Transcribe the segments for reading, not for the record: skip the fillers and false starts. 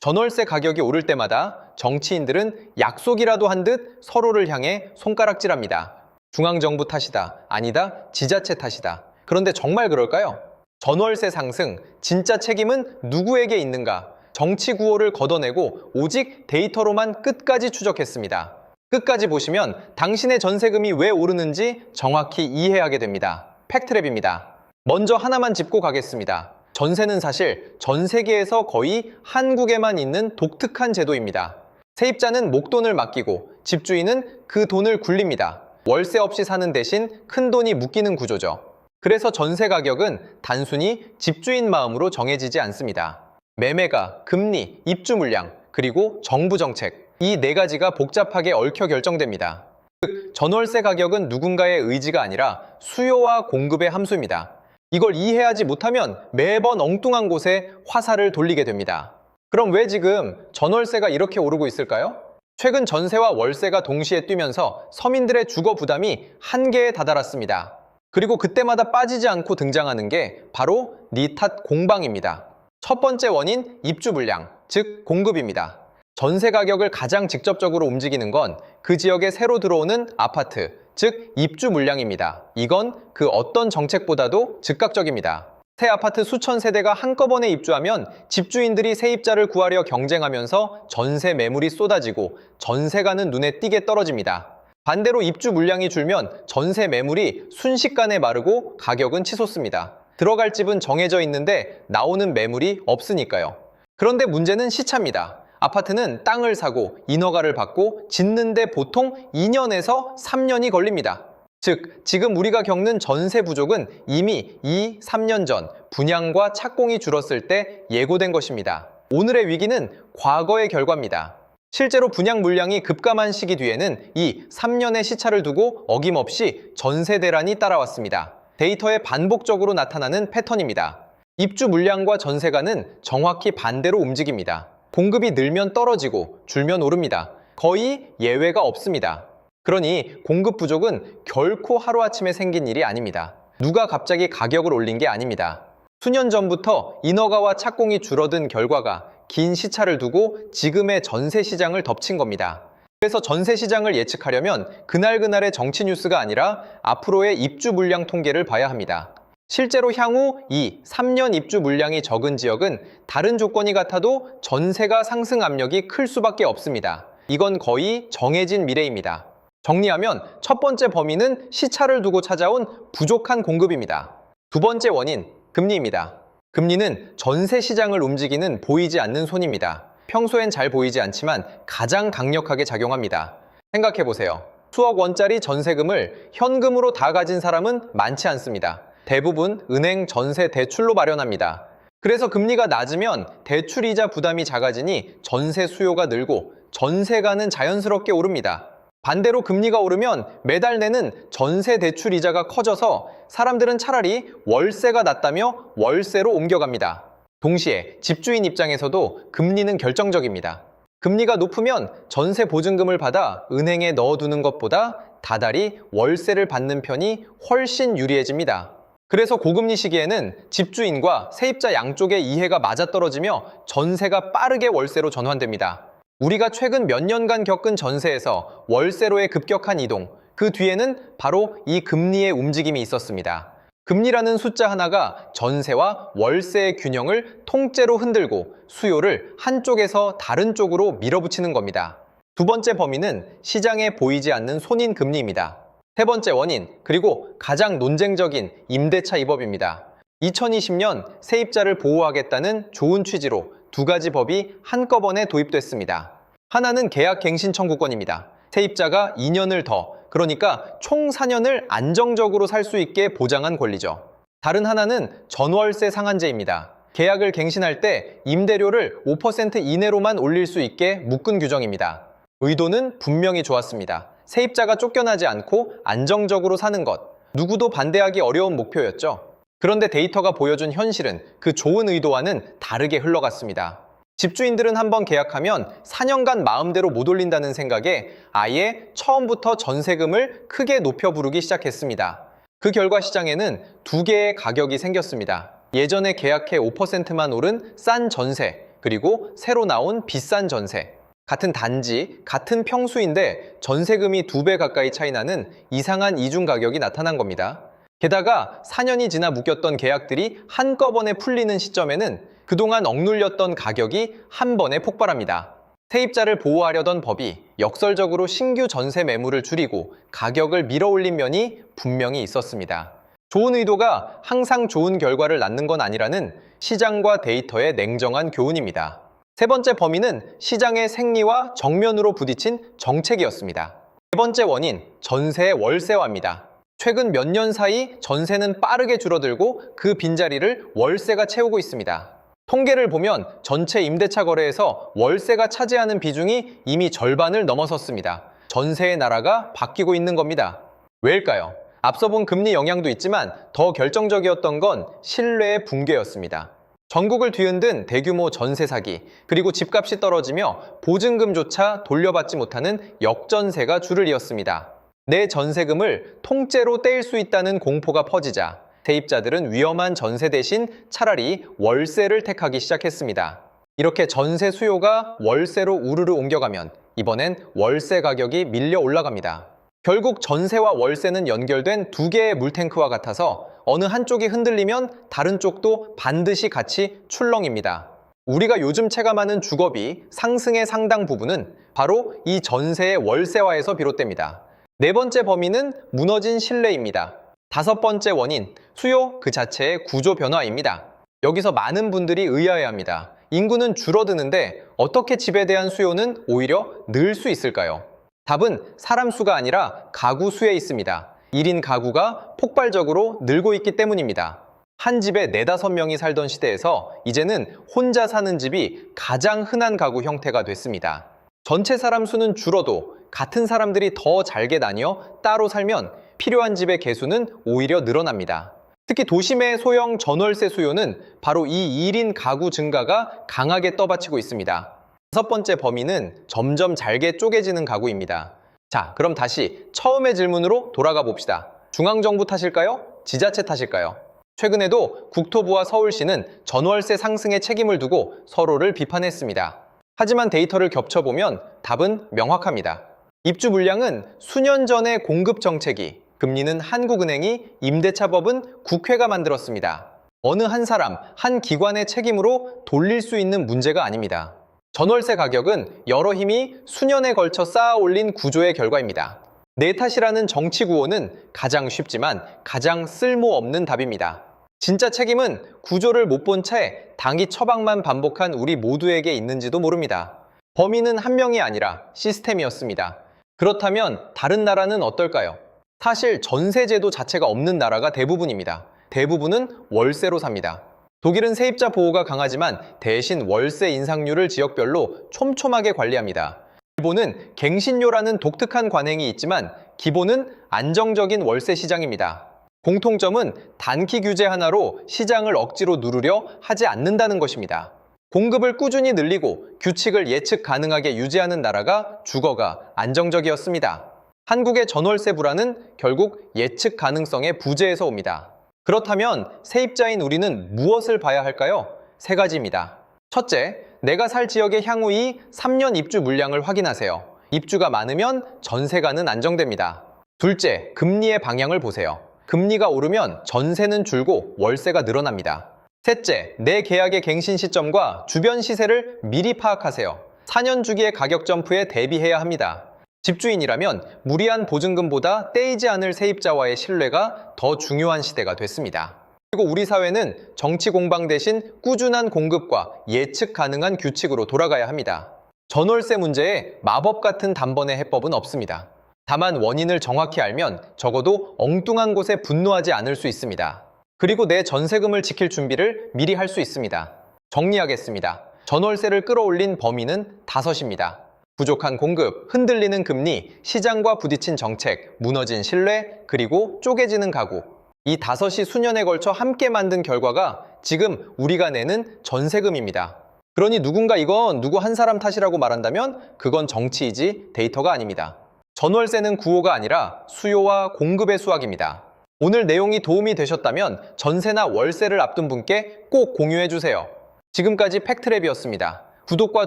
전월세 가격이 오를 때마다 정치인들은 약속이라도 한 듯 서로를 향해 손가락질합니다. 중앙정부 탓이다, 아니다, 지자체 탓이다. 그런데 정말 그럴까요? 전월세 상승, 진짜 책임은 누구에게 있는가? 정치 구호를 걷어내고 오직 데이터로만 끝까지 추적했습니다. 끝까지 보시면 당신의 전세금이 왜 오르는지 정확히 이해하게 됩니다. 팩트랩입니다. 먼저 하나만 짚고 가겠습니다. 전세는 사실 전 세계에서 거의 한국에만 있는 독특한 제도입니다. 세입자는 목돈을 맡기고 집주인은 그 돈을 굴립니다. 월세 없이 사는 대신 큰 돈이 묶이는 구조죠. 그래서 전세 가격은 단순히 집주인 마음으로 정해지지 않습니다. 매매가, 금리, 입주 물량, 그리고 정부 정책, 이 네 가지가 복잡하게 얽혀 결정됩니다. 즉, 전월세 가격은 누군가의 의지가 아니라 수요와 공급의 함수입니다. 이걸 이해하지 못하면 매번 엉뚱한 곳에 화살을 돌리게 됩니다. 그럼 왜 지금 전월세가 이렇게 오르고 있을까요? 최근 전세와 월세가 동시에 뛰면서 서민들의 주거 부담이 한계에 다다랐습니다. 그리고 그때마다 빠지지 않고 등장하는 게 바로 니 탓 공방입니다. 첫 번째 원인, 입주 물량, 즉 공급입니다. 전세 가격을 가장 직접적으로 움직이는 건 그 지역에 새로 들어오는 아파트, 즉 입주 물량입니다. 이건 그 어떤 정책보다도 즉각적입니다. 새 아파트 수천 세대가 한꺼번에 입주하면 집주인들이 세입자를 구하려 경쟁하면서 전세 매물이 쏟아지고 전세가는 눈에 띄게 떨어집니다. 반대로 입주 물량이 줄면 전세 매물이 순식간에 마르고 가격은 치솟습니다. 들어갈 집은 정해져 있는데 나오는 매물이 없으니까요. 그런데 문제는 시차입니다. 아파트는 땅을 사고 인허가를 받고 짓는데 보통 2년에서 3년이 걸립니다. 즉, 지금 우리가 겪는 전세 부족은 이미 2, 3년 전 분양과 착공이 줄었을 때 예고된 것입니다. 오늘의 위기는 과거의 결과입니다. 실제로 분양 물량이 급감한 시기 뒤에는 이 3년의 시차를 두고 어김없이 전세 대란이 따라왔습니다. 데이터에 반복적으로 나타나는 패턴입니다. 입주 물량과 전세가는 정확히 반대로 움직입니다. 공급이 늘면 떨어지고 줄면 오릅니다. 거의 예외가 없습니다. 그러니 공급 부족은 결코 하루아침에 생긴 일이 아닙니다. 누가 갑자기 가격을 올린 게 아닙니다. 수년 전부터 인허가와 착공이 줄어든 결과가 긴 시차를 두고 지금의 전세 시장을 덮친 겁니다. 그래서 전세 시장을 예측하려면 그날그날의 정치 뉴스가 아니라 앞으로의 입주 물량 통계를 봐야 합니다. 실제로 향후 2, 3년 입주 물량이 적은 지역은 다른 조건이 같아도 전세가 상승 압력이 클 수밖에 없습니다. 이건 거의 정해진 미래입니다. 정리하면 첫 번째 범위는 시차를 두고 찾아온 부족한 공급입니다. 두 번째 원인, 금리입니다. 금리는 전세 시장을 움직이는 보이지 않는 손입니다. 평소엔 잘 보이지 않지만 가장 강력하게 작용합니다. 생각해보세요. 수억 원짜리 전세금을 현금으로 다 가진 사람은 많지 않습니다. 대부분 은행 전세 대출로 마련합니다. 그래서 금리가 낮으면 대출이자 부담이 작아지니 전세 수요가 늘고 전세가는 자연스럽게 오릅니다. 반대로 금리가 오르면 매달 내는 전세 대출 이자가 커져서 사람들은 차라리 월세가 낫다며 월세로 옮겨갑니다. 동시에 집주인 입장에서도 금리는 결정적입니다. 금리가 높으면 전세 보증금을 받아 은행에 넣어두는 것보다 다달이 월세를 받는 편이 훨씬 유리해집니다. 그래서 고금리 시기에는 집주인과 세입자 양쪽의 이해가 맞아떨어지며 전세가 빠르게 월세로 전환됩니다. 우리가 최근 몇 년간 겪은 전세에서 월세로의 급격한 이동, 그 뒤에는 바로 이 금리의 움직임이 있었습니다. 금리라는 숫자 하나가 전세와 월세의 균형을 통째로 흔들고 수요를 한쪽에서 다른 쪽으로 밀어붙이는 겁니다. 두 번째 범위는 시장에 보이지 않는 손인 금리입니다. 세 번째 원인, 그리고 가장 논쟁적인 임대차 2법입니다. 2020년 세입자를 보호하겠다는 좋은 취지로 두 가지 법이 한꺼번에 도입됐습니다. 하나는 계약갱신 청구권입니다. 세입자가 2년을 더, 그러니까 총 4년을 안정적으로 살 수 있게 보장한 권리죠. 다른 하나는 전월세 상한제입니다. 계약을 갱신할 때 임대료를 5% 이내로만 올릴 수 있게 묶은 규정입니다. 의도는 분명히 좋았습니다. 세입자가 쫓겨나지 않고 안정적으로 사는 것, 누구도 반대하기 어려운 목표였죠. 그런데 데이터가 보여준 현실은 그 좋은 의도와는 다르게 흘러갔습니다. 집주인들은 한번 계약하면 4년간 마음대로 못 올린다는 생각에 아예 처음부터 전세금을 크게 높여 부르기 시작했습니다. 그 결과 시장에는 두 개의 가격이 생겼습니다. 예전에 계약해 5%만 오른 싼 전세, 그리고 새로 나온 비싼 전세. 같은 단지, 같은 평수인데 전세금이 2배 가까이 차이 나는 이상한 이중 가격이 나타난 겁니다. 게다가 4년이 지나 묶였던 계약들이 한꺼번에 풀리는 시점에는 그동안 억눌렸던 가격이 한 번에 폭발합니다. 세입자를 보호하려던 법이 역설적으로 신규 전세 매물을 줄이고 가격을 밀어올린 면이 분명히 있었습니다. 좋은 의도가 항상 좋은 결과를 낳는 건 아니라는 시장과 데이터의 냉정한 교훈입니다. 세 번째 범위는 시장의 생리와 정면으로 부딪힌 정책이었습니다. 세 번째 원인, 전세의 월세화입니다. 최근 몇 년 사이 전세는 빠르게 줄어들고 그 빈자리를 월세가 채우고 있습니다. 통계를 보면 전체 임대차 거래에서 월세가 차지하는 비중이 이미 절반을 넘어섰습니다. 전세의 나라가 바뀌고 있는 겁니다. 왜일까요? 앞서 본 금리 영향도 있지만 더 결정적이었던 건 신뢰의 붕괴였습니다. 전국을 뒤흔든 대규모 전세 사기, 그리고 집값이 떨어지며 보증금조차 돌려받지 못하는 역전세가 줄을 이었습니다. 내 전세금을 통째로 떼일 수 있다는 공포가 퍼지자 세입자들은 위험한 전세 대신 차라리 월세를 택하기 시작했습니다. 이렇게 전세 수요가 월세로 우르르 옮겨가면 이번엔 월세 가격이 밀려 올라갑니다. 결국 전세와 월세는 연결된 두 개의 물탱크와 같아서 어느 한쪽이 흔들리면 다른 쪽도 반드시 같이 출렁입니다. 우리가 요즘 체감하는 주거비 상승의 상당 부분은 바로 이 전세의 월세화에서 비롯됩니다. 네 번째 범위는 무너진 신뢰입니다. 다섯 번째 원인, 수요 그 자체의 구조 변화입니다. 여기서 많은 분들이 의아해합니다. 인구는 줄어드는데 어떻게 집에 대한 수요는 오히려 늘 수 있을까요? 답은 사람 수가 아니라 가구 수에 있습니다. 1인 가구가 폭발적으로 늘고 있기 때문입니다. 한 집에 4~5명이 살던 시대에서 이제는 혼자 사는 집이 가장 흔한 가구 형태가 됐습니다. 전체 사람 수는 줄어도 같은 사람들이 더 잘게 나뉘어 따로 살면 필요한 집의 개수는 오히려 늘어납니다. 특히 도심의 소형 전월세 수요는 바로 이 1인 가구 증가가 강하게 떠받치고 있습니다. 다섯 번째 범위는 점점 잘게 쪼개지는 가구입니다. 자, 그럼 다시 처음의 질문으로 돌아가 봅시다. 중앙정부 탓일까요? 지자체 탓일까요? 최근에도 국토부와 서울시는 전월세 상승에 책임을 두고 서로를 비판했습니다. 하지만 데이터를 겹쳐보면 답은 명확합니다. 입주 물량은 수년 전의 공급 정책이, 금리는 한국은행이, 임대차법은 국회가 만들었습니다. 어느 한 사람, 한 기관의 책임으로 돌릴 수 있는 문제가 아닙니다. 전월세 가격은 여러 힘이 수년에 걸쳐 쌓아 올린 구조의 결과입니다. 내 탓이라는 정치 구호는 가장 쉽지만 가장 쓸모없는 답입니다. 진짜 책임은 구조를 못 본 채 당이 처방만 반복한 우리 모두에게 있는지도 모릅니다. 범인은 한 명이 아니라 시스템이었습니다. 그렇다면 다른 나라는 어떨까요? 사실 전세제도 자체가 없는 나라가 대부분입니다. 대부분은 월세로 삽니다. 독일은 세입자 보호가 강하지만 대신 월세 인상률을 지역별로 촘촘하게 관리합니다. 일본은 갱신료라는 독특한 관행이 있지만 기본은 안정적인 월세 시장입니다. 공통점은 단기 규제 하나로 시장을 억지로 누르려 하지 않는다는 것입니다. 공급을 꾸준히 늘리고 규칙을 예측 가능하게 유지하는 나라가 주거가 안정적이었습니다. 한국의 전월세 불안은 결국 예측 가능성의 부재에서 옵니다. 그렇다면 세입자인 우리는 무엇을 봐야 할까요? 세 가지입니다. 첫째, 내가 살 지역의 향후이 3년 입주 물량을 확인하세요. 입주가 많으면 전세가는 안정됩니다. 둘째, 금리의 방향을 보세요. 금리가 오르면 전세는 줄고 월세가 늘어납니다. 셋째, 내 계약의 갱신 시점과 주변 시세를 미리 파악하세요. 4년 주기의 가격 점프에 대비해야 합니다. 집주인이라면 무리한 보증금보다 떼이지 않을 세입자와의 신뢰가 더 중요한 시대가 됐습니다. 그리고 우리 사회는 정치 공방 대신 꾸준한 공급과 예측 가능한 규칙으로 돌아가야 합니다. 전월세 문제에 마법 같은 단번에 해법은 없습니다. 다만 원인을 정확히 알면 적어도 엉뚱한 곳에 분노하지 않을 수 있습니다. 그리고 내 전세금을 지킬 준비를 미리 할 수 있습니다. 정리하겠습니다. 전월세를 끌어올린 범위는 5입니다. 부족한 공급, 흔들리는 금리, 시장과 부딪힌 정책, 무너진 신뢰, 그리고 쪼개지는 가구. 이 5이 수년에 걸쳐 함께 만든 결과가 지금 우리가 내는 전세금입니다. 그러니 누군가 이건 누구 한 사람 탓이라고 말한다면 그건 정치이지 데이터가 아닙니다. 전월세는 구호가 아니라 수요와 공급의 수학입니다. 오늘 내용이 도움이 되셨다면 전세나 월세를 앞둔 분께 꼭 공유해 주세요. 지금까지 팩트랩이었습니다. 구독과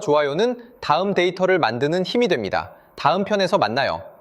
좋아요는 다음 데이터를 만드는 힘이 됩니다. 다음 편에서 만나요.